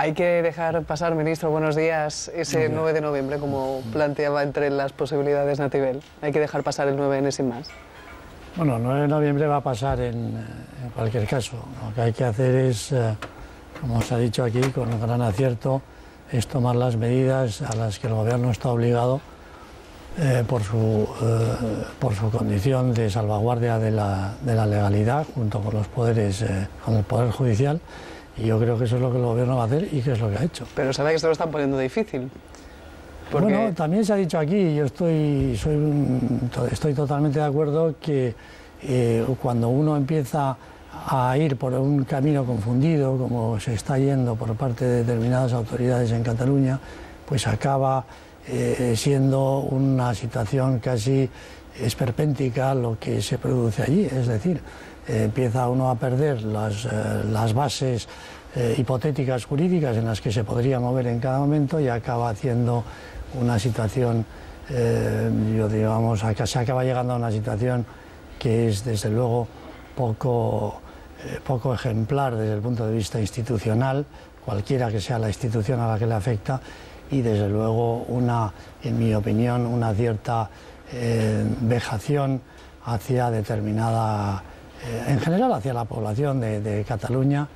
Hay que dejar pasar, ministro, buenos días, ese 9 de noviembre, como planteaba entre las posibilidades Natibel. Hay que dejar pasar el 9N sin más. Bueno, el 9 de noviembre va a pasar en cualquier caso. Lo que hay que hacer es, como se ha dicho aquí, con gran acierto, es tomar las medidas a las que el Gobierno está obligado por su condición de salvaguardia de la legalidad, junto con los poderes, con el Poder Judicial. Y yo creo que eso es lo que el Gobierno va a hacer y que es lo que ha hecho. Pero sabe que se lo están poniendo difícil. Porque... Bueno, también se ha dicho aquí, yo estoy totalmente de acuerdo que cuando uno empieza a ir por un camino confundido, como se está yendo por parte de determinadas autoridades en Cataluña, pues acaba siendo una situación casi esperpéntica lo que se produce allí. Es decir, empieza uno a perder las bases hipotéticas jurídicas en las que se podría mover en cada momento y acaba haciendo una situación, se acaba llegando a una situación que es desde luego poco ejemplar desde el punto de vista institucional, cualquiera que sea la institución a la que le afecta, y desde luego en mi opinión, una cierta vejación hacia determinada, en general hacia la población de Cataluña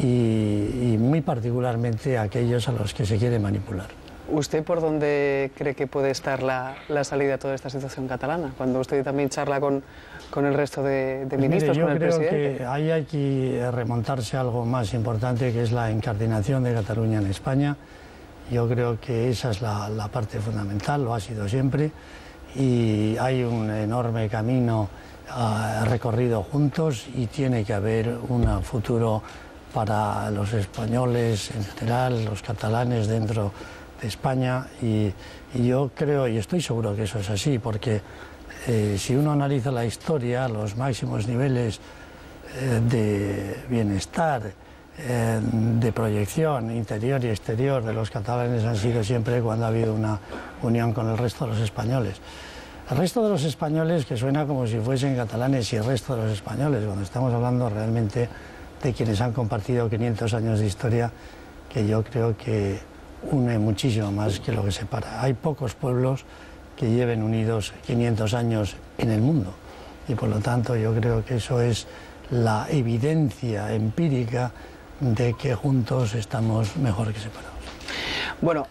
y muy particularmente a aquellos a los que se quiere manipular. ¿Usted por dónde cree que puede estar la salida a toda esta situación catalana? Cuando usted también charla con el resto de ministros, con el presidente. Yo creo que ahí hay que remontarse a algo más importante, que es la incardinación de Cataluña en España. Yo creo que esa es la parte fundamental, lo ha sido siempre, y hay un enorme camino recorrido juntos y tiene que haber un futuro para los españoles en general, los catalanes dentro de España, y yo creo y estoy seguro que eso es así, porque si uno analiza la historia, los máximos niveles de bienestar, de proyección interior y exterior de los catalanes han sido siempre cuando ha habido una unión con el resto de los españoles. El resto de los españoles, que suena como si fuesen catalanes, y el resto de los españoles, cuando estamos hablando realmente de quienes han compartido 500 años de historia, que yo creo que une muchísimo más que lo que separa. Hay pocos pueblos que lleven unidos 500 años en el mundo, y por lo tanto yo creo que eso es la evidencia empírica de que juntos estamos mejor que separados. Bueno,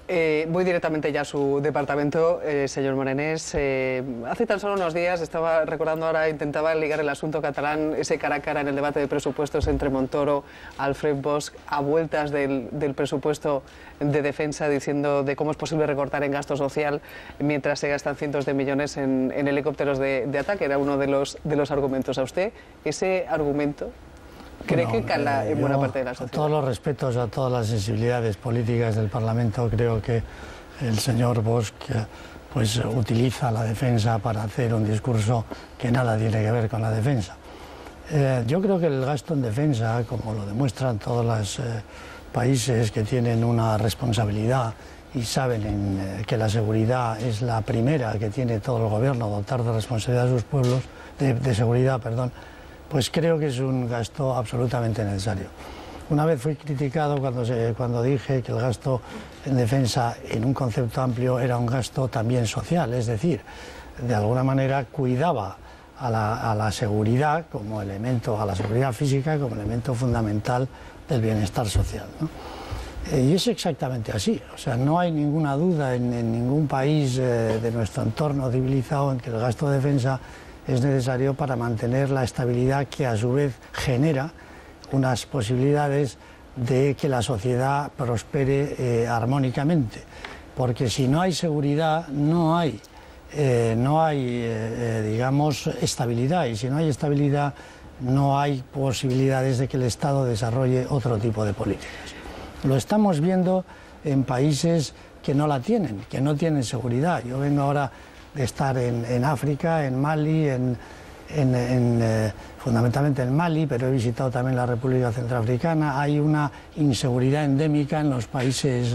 voy directamente ya a su departamento, señor Morenés. Hace tan solo unos días, estaba recordando ahora, intentaba ligar el asunto catalán, ese cara a cara en el debate de presupuestos entre Montoro, Alfred Bosch, a vueltas del presupuesto de defensa, diciendo de cómo es posible recortar en gasto social mientras se gastan cientos de millones en helicópteros de ataque. Era uno de los argumentos. ¿A usted ese argumento cree que cala en buena parte de la sociedad? Todos los respetos a todas las sensibilidades políticas del Parlamento, creo que el señor Bosch pues utiliza la defensa para hacer un discurso que nada tiene que ver con la defensa. Yo creo que el gasto en defensa, como lo demuestran todos los países que tienen una responsabilidad y saben que la seguridad es la primera que tiene todo el gobierno, dotar de responsabilidad a sus pueblos, de seguridad, perdón, pues creo que es un gasto absolutamente necesario. Una vez fui criticado cuando dije que el gasto en defensa, en un concepto amplio, era un gasto también social, es decir, de alguna manera cuidaba a la seguridad como elemento, a la seguridad física como elemento fundamental del bienestar social, ¿no? Y es exactamente así, o sea, no hay ninguna duda en ningún país de nuestro entorno civilizado en que el gasto de defensa es necesario para mantener la estabilidad que a su vez genera unas posibilidades de que la sociedad prospere armónicamente. Porque si no hay seguridad, no hay digamos, estabilidad. Y si no hay estabilidad, no hay posibilidades de que el Estado desarrolle otro tipo de políticas. Lo estamos viendo en países que no la tienen, que no tienen seguridad. Yo vengo ahora de estar en África, en Mali, fundamentalmente en Mali, pero he visitado también la República Centroafricana. Hay una inseguridad endémica en los países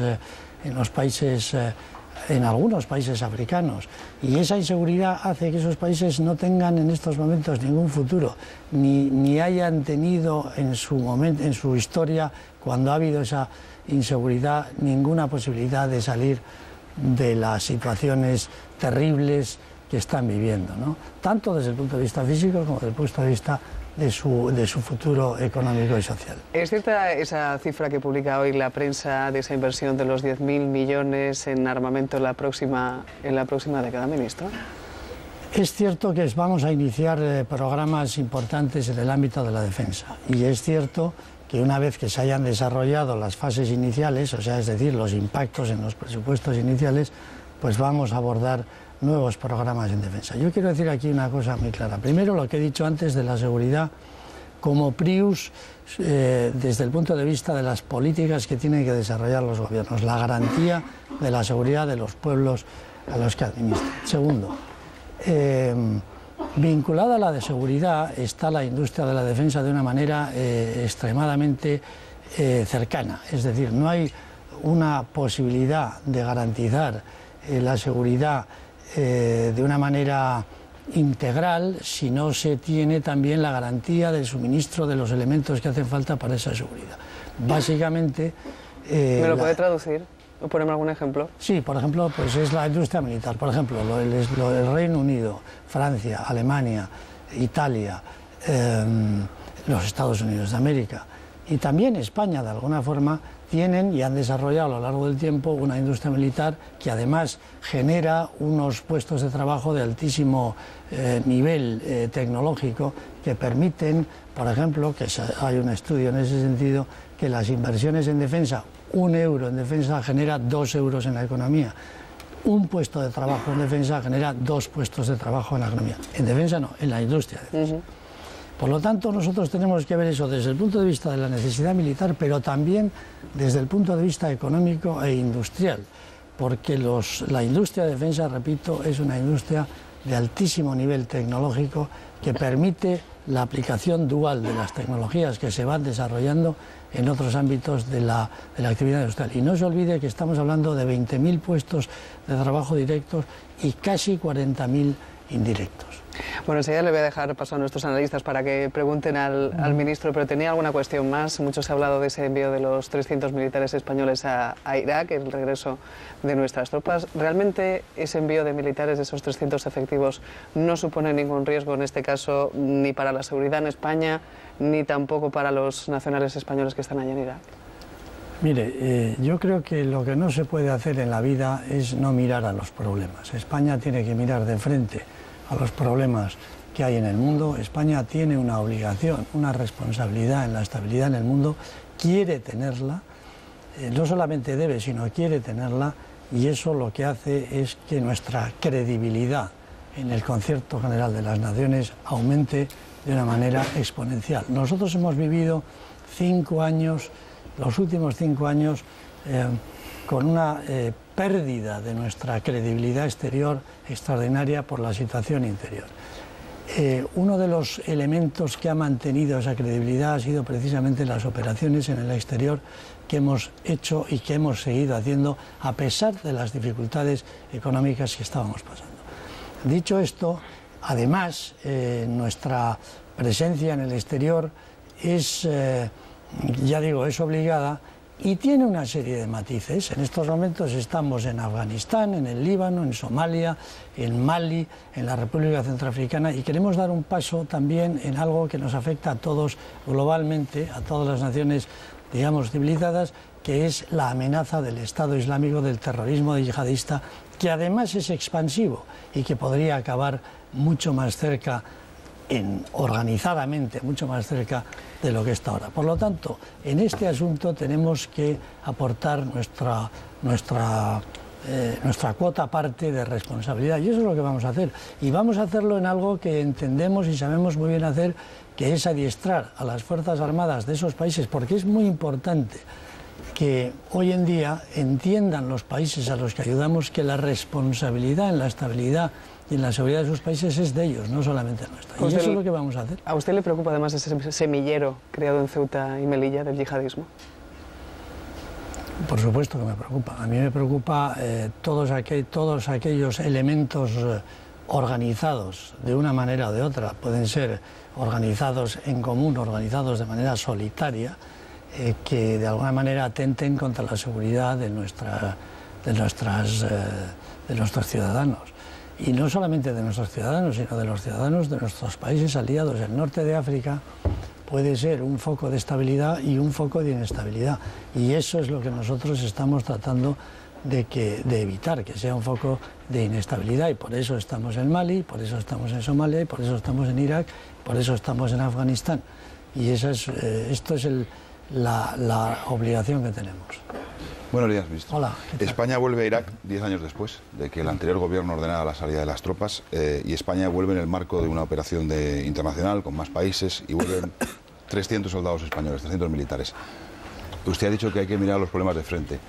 en algunos países africanos, y esa inseguridad hace que esos países no tengan en estos momentos ningún futuro, ni hayan tenido en su historia, cuando ha habido esa inseguridad, ninguna posibilidad de salir de las situaciones terribles que están viviendo, ¿no? Tanto desde el punto de vista físico como desde el punto de vista de su futuro económico y social. ¿Es cierta esa cifra que publica hoy la prensa de esa inversión de los 10.000 millones en armamento en la próxima década, ministro? Es cierto que vamos a iniciar programas importantes en el ámbito de la defensa, y es cierto que una vez que se hayan desarrollado las fases iniciales, o sea, es decir, los impactos en los presupuestos iniciales, pues vamos a abordar nuevos programas en defensa. Yo quiero decir aquí una cosa muy clara. Primero, lo que he dicho antes de la seguridad como prius desde el punto de vista de las políticas que tienen que desarrollar los gobiernos, la garantía de la seguridad de los pueblos a los que administran. Segundo, vinculada a la de seguridad está la industria de la defensa de una manera extremadamente cercana. Es decir, no hay una posibilidad de garantizar la seguridad de una manera integral si no se tiene también la garantía del suministro de los elementos que hacen falta para esa seguridad. Básicamente... ¿Me lo puede traducir? ¿O ponemos algún ejemplo? Sí, por ejemplo, pues es la industria militar. Por ejemplo, el Reino Unido, Francia, Alemania, Italia, los Estados Unidos de América y también España, de alguna forma, tienen y han desarrollado a lo largo del tiempo una industria militar que además genera unos puestos de trabajo de altísimo nivel tecnológico que permiten, por ejemplo, que hay un estudio en ese sentido, que las inversiones en defensa, 1 euro en defensa genera 2 euros en la economía. Un puesto de trabajo en defensa genera 2 puestos de trabajo en la economía. En defensa no, en la industria de defensa. Por lo tanto, nosotros tenemos que ver eso desde el punto de vista de la necesidad militar, pero también desde el punto de vista económico e industrial, porque la industria de defensa, repito, es una industria de altísimo nivel tecnológico que permite la aplicación dual de las tecnologías que se van desarrollando en otros ámbitos de la actividad industrial. Y no se olvide que estamos hablando de 20.000 puestos de trabajo directos y casi 40.000 indirectos. Bueno, enseguida le voy a dejar paso a nuestros analistas para que pregunten al ministro, pero tenía alguna cuestión más. Mucho se ha hablado de ese envío de los 300 militares españoles a Irak, el regreso de nuestras tropas. ¿Realmente ese envío de militares, de esos 300 efectivos, no supone ningún riesgo en este caso ni para la seguridad en España, ni tampoco para los nacionales españoles que están allí en Irak? Mire, yo creo que lo que no se puede hacer en la vida es no mirar a los problemas. España tiene que mirar de frente a los problemas que hay en el mundo. España tiene una obligación, una responsabilidad en la estabilidad en el mundo, quiere tenerla, no solamente debe, sino quiere tenerla, y eso lo que hace es que nuestra credibilidad en el concierto general de las naciones aumente de una manera exponencial. Nosotros hemos vivido 5 años, los últimos 5 años, con una pérdida de nuestra credibilidad exterior extraordinaria por la situación interior. Uno de los elementos que ha mantenido esa credibilidad ha sido precisamente las operaciones en el exterior que hemos hecho y que hemos seguido haciendo a pesar de las dificultades económicas que estábamos pasando. Dicho esto, además, nuestra presencia en el exterior es, ya digo, es obligada y tiene una serie de matices. En estos momentos estamos en Afganistán, en el Líbano, en Somalia, en Mali, en la República Centroafricana, y queremos dar un paso también en algo que nos afecta a todos globalmente, a todas las naciones, digamos, civilizadas, que es la amenaza del Estado Islámico, del terrorismo yihadista, que además es expansivo y que podría acabar mucho más cerca, organizadamente, mucho más cerca de lo que está ahora. Por lo tanto, en este asunto tenemos que aportar nuestra cuota parte de responsabilidad, y eso es lo que vamos a hacer. Y vamos a hacerlo en algo que entendemos y sabemos muy bien hacer, que es adiestrar a las Fuerzas Armadas de esos países, porque es muy importante que hoy en día entiendan los países a los que ayudamos que la responsabilidad en la estabilidad y en la seguridad de sus países es de ellos, no solamente nuestra. Y eso es lo que vamos a hacer. ¿A usted le preocupa además ese semillero creado en Ceuta y Melilla del yihadismo? Por supuesto que me preocupa. A mí me preocupa todos aquellos elementos organizados de una manera o de otra. Pueden ser organizados en común, organizados de manera solitaria, que de alguna manera atenten contra la seguridad de nuestros ciudadanos. Y no solamente de nuestros ciudadanos, sino de los ciudadanos de nuestros países aliados. El norte de África puede ser un foco de estabilidad y un foco de inestabilidad. Y eso es lo que nosotros estamos tratando de evitar, que sea un foco de inestabilidad. Y por eso estamos en Mali, por eso estamos en Somalia, y por eso estamos en Irak, por eso estamos en Afganistán. Y esto es la obligación que tenemos. Buenos días, ministro. Hola. España vuelve a Irak 10 años después de que el anterior gobierno ordenara la salida de las tropas, y España vuelve en el marco de una operación internacional con más países, y vuelven 300 soldados españoles, 300 militares. Usted ha dicho que hay que mirar los problemas de frente.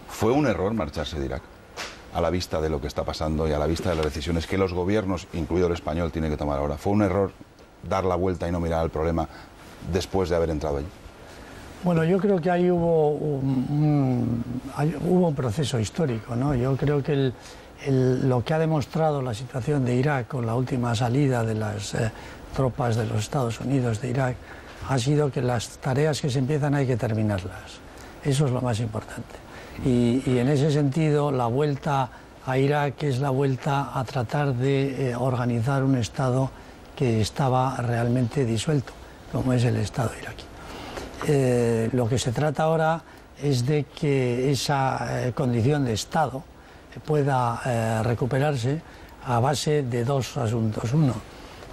¿Fue un error marcharse de Irak a la vista de lo que está pasando y a la vista de las decisiones que los gobiernos, incluido el español, tienen que tomar ahora? ¿Fue un error dar la vuelta y no mirar al problema después de haber entrado allí? Bueno, yo creo que ahí hubo un proceso histórico, ¿no? Yo creo que lo que ha demostrado la situación de Irak con la última salida de las tropas de los Estados Unidos de Irak ha sido que las tareas que se empiezan hay que terminarlas. Eso es lo más importante. Y en ese sentido, la vuelta a Irak es la vuelta a tratar de organizar un Estado que estaba realmente disuelto, como es el Estado iraquí. Lo que se trata ahora es de que esa condición de Estado pueda recuperarse a base de dos asuntos. Uno,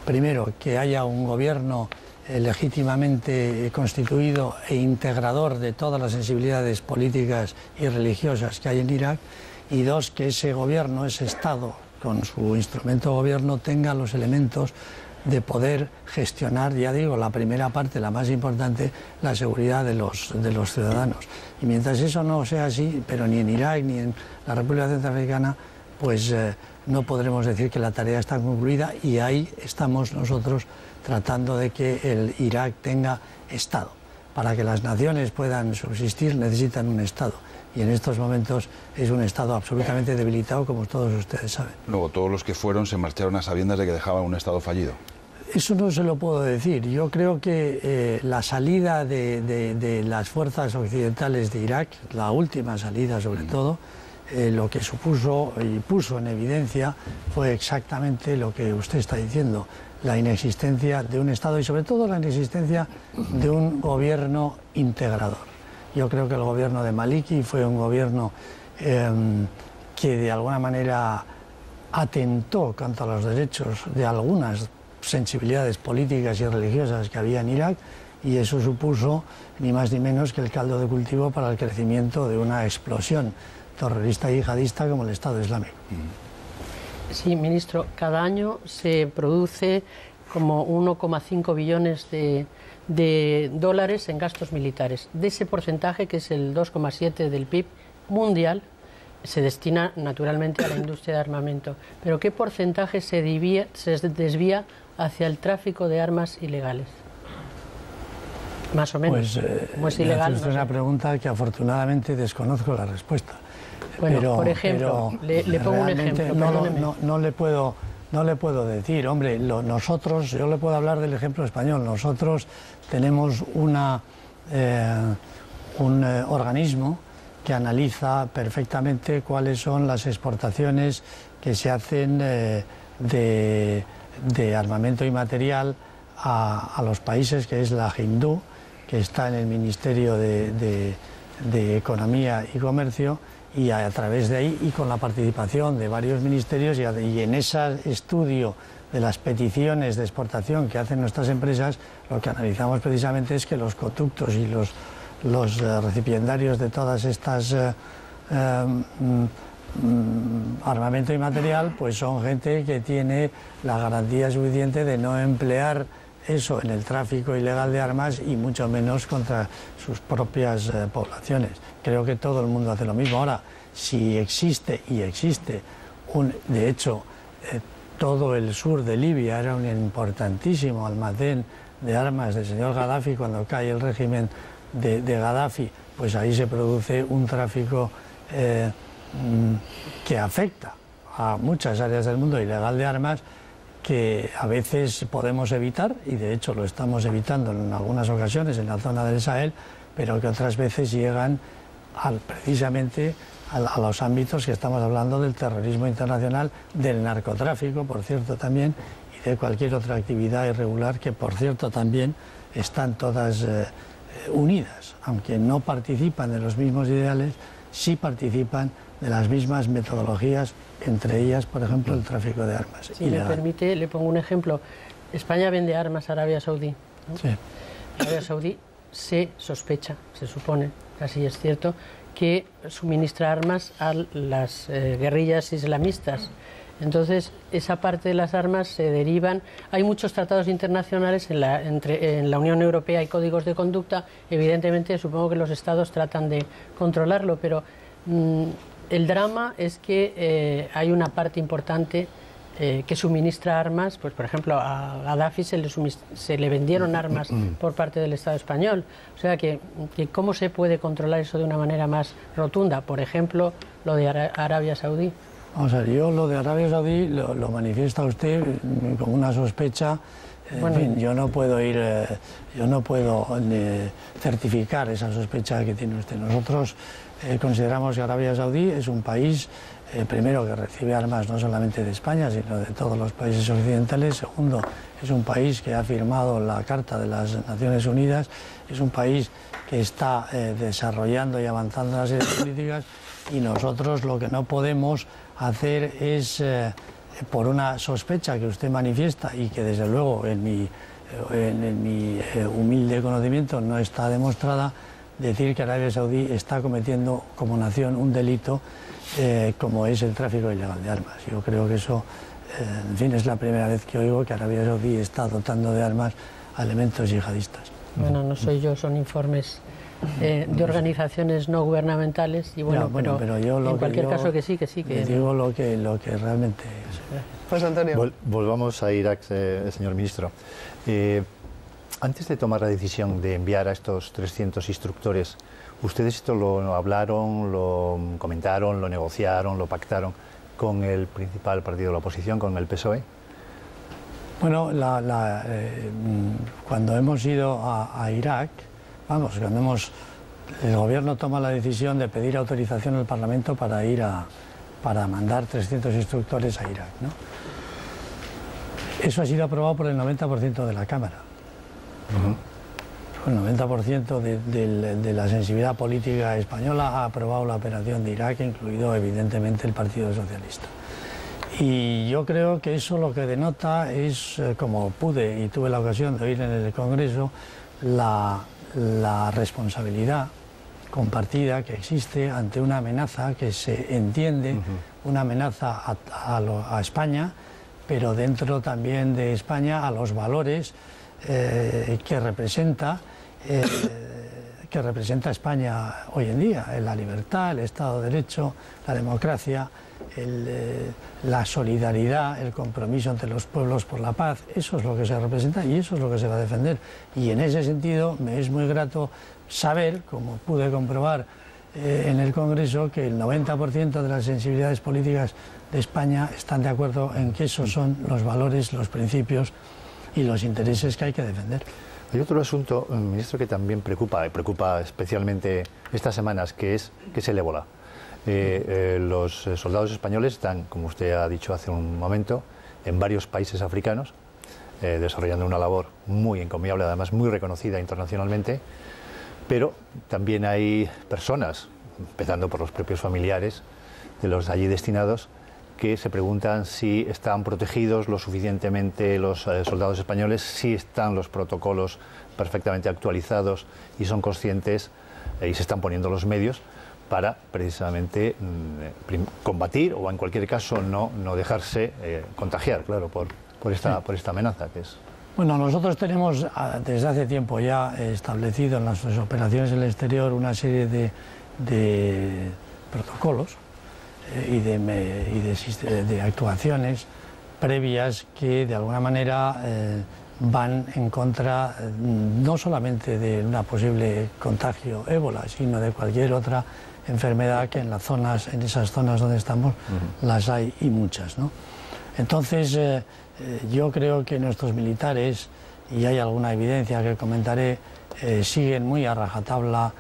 primero, que haya un gobierno legítimamente constituido e integrador de todas las sensibilidades políticas y religiosas que hay en Irak, y dos, que ese gobierno, ese Estado, con su instrumento de gobierno, tenga los elementos de poder gestionar, ya digo, la primera parte, la más importante, la seguridad de los ciudadanos. Y mientras eso no sea así, pero ni en Irak ni en la República Centroafricana, pues no podremos decir que la tarea está concluida, y ahí estamos nosotros tratando de que el Irak tenga Estado. Para que las naciones puedan subsistir necesitan un Estado, y en estos momentos es un Estado absolutamente debilitado, como todos ustedes saben. Luego, todos los que fueron se marcharon a sabiendas de que dejaban un Estado fallido. Eso no se lo puedo decir. Yo creo que la salida de las fuerzas occidentales de Irak, la última salida sobre todo, lo que supuso y puso en evidencia fue exactamente lo que usted está diciendo, la inexistencia de un Estado y sobre todo la inexistencia de un gobierno integrador. Yo creo que el gobierno de Maliki fue un gobierno que de alguna manera atentó contra los derechos de algunas sensibilidades políticas y religiosas que había en Irak, y eso supuso ni más ni menos que el caldo de cultivo para el crecimiento de una explosión terrorista y yihadista como el Estado Islámico. Sí, ministro, cada año se produce como 1,5 billones de dólares en gastos militares. De ese porcentaje, que es el 2,7 del PIB mundial, se destina naturalmente a la industria de armamento. Pero ¿qué porcentaje se desvía hacia el tráfico de armas ilegales? Más o menos. Pues como es ilegal, es una pregunta que afortunadamente desconozco la respuesta. Bueno, pero, por ejemplo, le pongo un ejemplo. No le puedo decir, hombre, nosotros, yo le puedo hablar del ejemplo español. Nosotros tenemos un organismo que analiza perfectamente cuáles son las exportaciones que se hacen de armamento y material a los países, que es la Hindú, que está en el Ministerio de Economía y Comercio, y a través de ahí y con la participación de varios ministerios, y en ese estudio de las peticiones de exportación que hacen nuestras empresas, lo que analizamos precisamente es que los conductos y los recipiendarios de todas estas armamento y material, pues son gente que tiene la garantía suficiente de no emplear eso en el tráfico ilegal de armas, y mucho menos contra sus propias poblaciones. Creo que todo el mundo hace lo mismo. Ahora, si existe, y existe, de hecho, todo el sur de Libia era un importantísimo almacén de armas del señor Gaddafi. Cuando cae el régimen de Gaddafi, pues ahí se produce un tráfico que afecta a muchas áreas del mundo ilegal de armas, que a veces podemos evitar, y de hecho lo estamos evitando en algunas ocasiones en la zona del Sahel, pero que otras veces llegan precisamente a los ámbitos que estamos hablando del terrorismo internacional, del narcotráfico, por cierto, también, y de cualquier otra actividad irregular que, por cierto, también están todas unidas, aunque no participan de los mismos ideales, sí participan de las mismas metodologías, entre ellas, por ejemplo, el tráfico de armas. Si me permite, le pongo un ejemplo. España vende armas a Arabia Saudí, ¿no? Sí. Arabia Saudí se sospecha, se supone, casi es cierto, que suministra armas a las guerrillas islamistas. Entonces, esa parte de las armas se derivan. Hay muchos tratados internacionales en la Unión Europea, hay códigos de conducta. Evidentemente, supongo que los estados tratan de controlarlo, pero el drama es que hay una parte importante que suministra armas. Pues, por ejemplo, a Gaddafi se le vendieron armas por parte del Estado español. O sea, que ¿cómo se puede controlar eso de una manera más rotunda? Por ejemplo, lo de Arabia Saudí. Vamos a ver, yo lo de Arabia Saudí lo manifiesta usted con una sospecha. En fin, yo no puedo certificar esa sospecha que tiene usted. Nosotros consideramos que Arabia Saudí es un país, primero, que recibe armas no solamente de España, sino de todos los países occidentales. Segundo, es un país que ha firmado la Carta de las Naciones Unidas. Es un país que está desarrollando y avanzando en una serie de políticas, y nosotros lo que no podemos hacer es, por una sospecha que usted manifiesta y que desde luego en mi humilde conocimiento no está demostrada, decir que Arabia Saudí está cometiendo como nación un delito como es el tráfico ilegal de armas. Yo creo que eso, en fin, es la primera vez que oigo que Arabia Saudí está dotando de armas a elementos yihadistas. Bueno, no soy yo, son informes de organizaciones no gubernamentales, y bueno, ya, pero yo en cualquier caso que sí. Digo lo que realmente es. Pues Antonio. Volvamos a Irak, señor ministro. Antes de tomar la decisión de enviar a estos 300 instructores, ¿ustedes esto lo hablaron, lo comentaron, lo negociaron, lo pactaron con el principal partido de la oposición, con el PSOE? Bueno, cuando hemos ido a Irak, el gobierno toma la decisión de pedir autorización al Parlamento para mandar 300 instructores a Irak, ¿no? Eso ha sido aprobado por el 90% de la Cámara. El 90% de la sensibilidad política española ha aprobado la operación de Irak, incluido evidentemente el Partido Socialista. Y yo creo que eso lo que denota es, como pude y tuve la ocasión de oír en el Congreso, la responsabilidad compartida que existe ante una amenaza que se entiende, una amenaza a España, pero dentro también de España a los valores que representa España hoy en día, la libertad, el Estado de Derecho, la democracia, la solidaridad, el compromiso entre los pueblos por la paz. Eso es lo que se representa y eso es lo que se va a defender. Y en ese sentido me es muy grato saber, como pude comprobar en el Congreso, que el 90% de las sensibilidades políticas de España están de acuerdo en que esos son los valores, los principios y los intereses que hay que defender. Hay otro asunto, ministro, que también preocupa especialmente estas semanas, que es el ébola. Los soldados españoles están, como usted ha dicho hace un momento, en varios países africanos, desarrollando una labor muy encomiable, además muy reconocida internacionalmente, pero también hay personas, empezando por los propios familiares de los allí destinados, que se preguntan si están protegidos lo suficientemente los soldados españoles, si están los protocolos perfectamente actualizados y son conscientes y se están poniendo los medios para precisamente combatir o en cualquier caso no dejarse contagiar, claro, por esta amenaza que es. Bueno, nosotros tenemos desde hace tiempo ya establecido en nuestras operaciones en el exterior una serie de protocolos y de actuaciones previas que de alguna manera van en contra no solamente de una posible contagio ébola, sino de cualquier otra enfermedad que en esas zonas donde estamos las hay y muchas, ¿no? Entonces yo creo que nuestros militares, y hay alguna evidencia que comentaré, siguen muy a rajatabla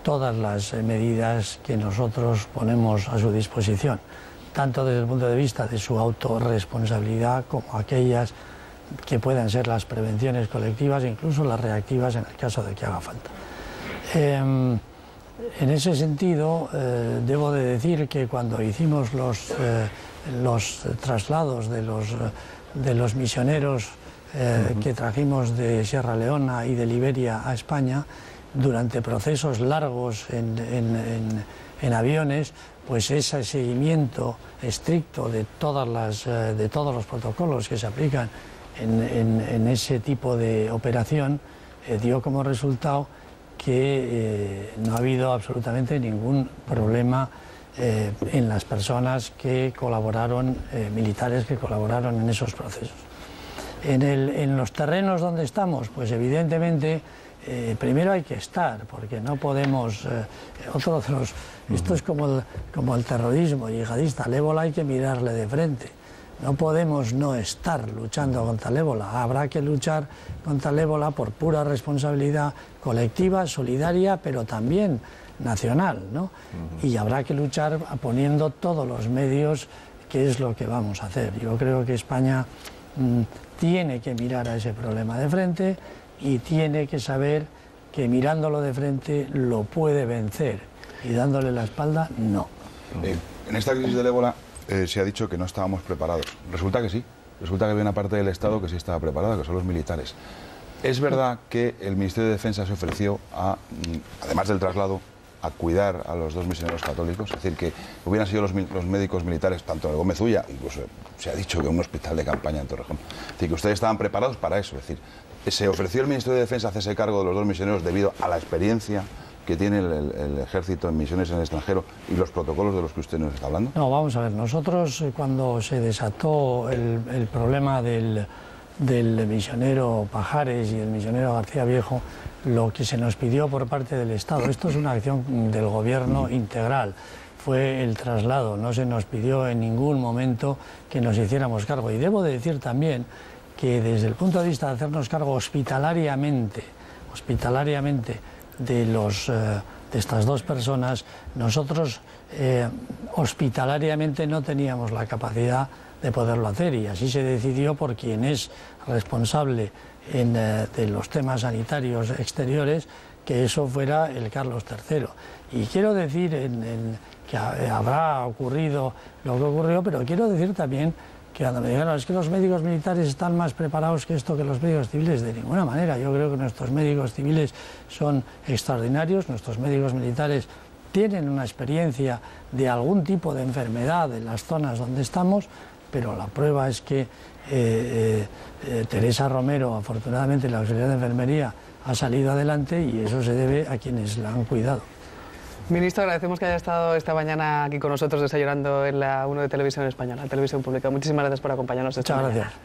todas las medidas que nosotros ponemos a su disposición, tanto desde el punto de vista de su autorresponsabilidad como aquellas que puedan ser las prevenciones colectivas e incluso las reactivas en el caso de que haga falta. En ese sentido, debo de decir que cuando hicimos los traslados de los misioneros que trajimos de Sierra Leona y de Liberia a España, durante procesos largos en aviones, pues ese seguimiento estricto de todos los protocolos que se aplican en ese tipo de operación dio como resultado que no ha habido absolutamente ningún problema en las personas que colaboraron, militares que colaboraron en esos procesos. En los terrenos donde estamos, pues evidentemente primero hay que estar, porque no podemos, esto es como el terrorismo yihadista, al ébola hay que mirarle de frente. No podemos no estar luchando contra el ébola. Habrá que luchar contra el ébola por pura responsabilidad colectiva, solidaria, pero también nacional, ¿no? Y habrá que luchar poniendo todos los medios, que es lo que vamos a hacer. Yo creo que España tiene que mirar a ese problema de frente y tiene que saber que mirándolo de frente lo puede vencer y dándole la espalda, no. En esta crisis del ébola se ha dicho que no estábamos preparados. Resulta que sí. Resulta que había una parte del Estado que sí estaba preparada, que son los militares. Es verdad que el Ministerio de Defensa se ofreció además del traslado, a cuidar a los 2 misioneros católicos, es decir, que hubieran sido los médicos militares, tanto de Gómez Ulla, incluso se ha dicho que un hospital de campaña en Torrejón, es decir, que ustedes estaban preparados para eso, es decir, se ofreció el Ministerio de Defensa hacerse cargo de los 2 misioneros debido a la experiencia que tiene el ejército en misiones en el extranjero y los protocolos de los que usted nos está hablando. No, vamos a ver, nosotros cuando se desató el problema del misionero Pajares y el misionero García Viejo, lo que se nos pidió por parte del Estado, esto es una acción del gobierno integral, fue el traslado, no se nos pidió en ningún momento que nos hiciéramos cargo. Y debo de decir también que desde el punto de vista de hacernos cargo hospitalariamente de estas 2 personas, nosotros hospitalariamente no teníamos la capacidad de poderlo hacer, y así se decidió por quien es responsable de los temas sanitarios exteriores, que eso fuera el Carlos III. Y quiero decir que habrá ocurrido lo que ocurrió, pero quiero decir también que cuando me dijeron es que los médicos militares están más preparados que esto que los médicos civiles, de ninguna manera. Yo creo que nuestros médicos civiles son extraordinarios, nuestros médicos militares tienen una experiencia de algún tipo de enfermedad en las zonas donde estamos, pero la prueba es que Teresa Romero, afortunadamente, la auxiliar de enfermería, ha salido adelante, y eso se debe a quienes la han cuidado. Ministro, agradecemos que haya estado esta mañana aquí con nosotros desayunando en la 1 de Televisión Española, Televisión Pública. Muchísimas gracias por acompañarnos esta mañana. Muchas gracias.